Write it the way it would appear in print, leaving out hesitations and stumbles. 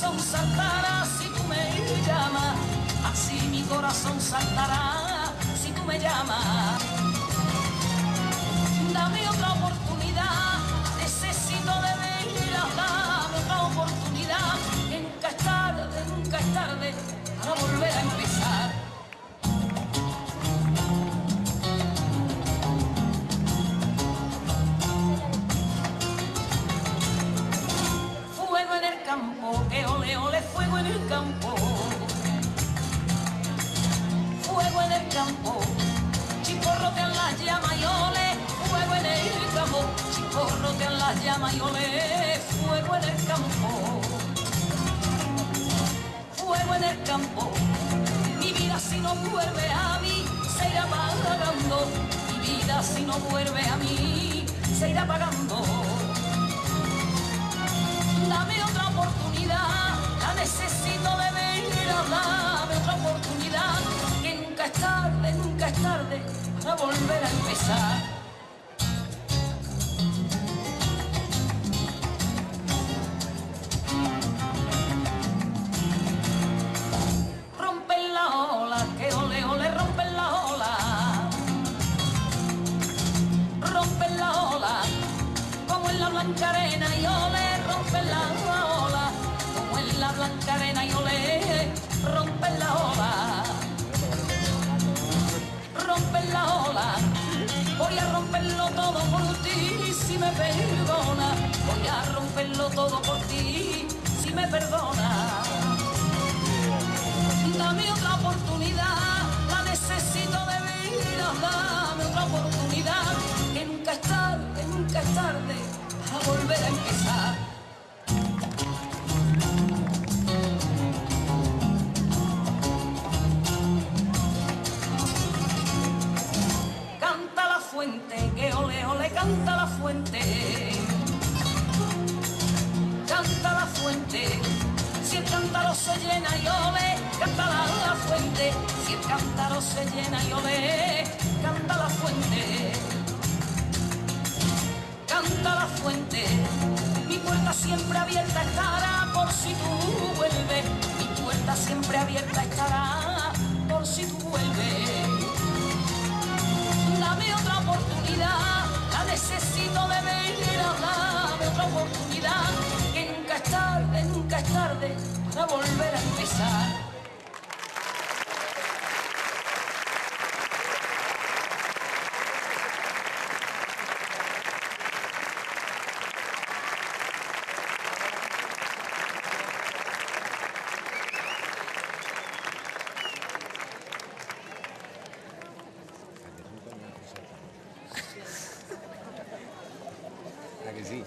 corazón saltará si tú me llamas, así mi corazón saltará si tú me llamas. Dame otra oportunidad, necesito de veras, dame otra oportunidad, que nunca es tarde para volver a empezar. Fuego en el campo, que ole ole, fuego en el campo. Fuego en el campo, chisporrotean las llamas y ole. Fuego en el campo, chisporrotean las llamas y ole. Fuego en el campo. Fuego en el campo, mi vida si no vuelve a mí se irá apagando, mi vida si no vuelve a mí se irá apagando. Dame otra oportunidad, la necesito de veras, dame otra oportunidad, que nunca es tarde para volver a empezar. Blanca arena y ole, rompen la ola, como en la blanca arena y ole, rompen la ola, rompen la ola, voy a romperlo todo por ti si me perdona, voy a romperlo todo por ti si me perdona. Dame otra oportunidad, la necesito de veras, dame otra oportunidad, que nunca es tarde a volver a empezar. Canta la fuente, que ole ole, canta la fuente. Canta la fuente, si el cántaro se llena y ole, canta la fuente. Si el cántaro se llena y ole, canta la fuente. Canta la fuente, mi puerta siempre abierta estará por si tú vuelves, mi puerta siempre abierta estará por si tú vuelves. Dame otra oportunidad, la necesito de veras, dame otra oportunidad, que nunca es tarde para volver a empezar. ¿A que sí?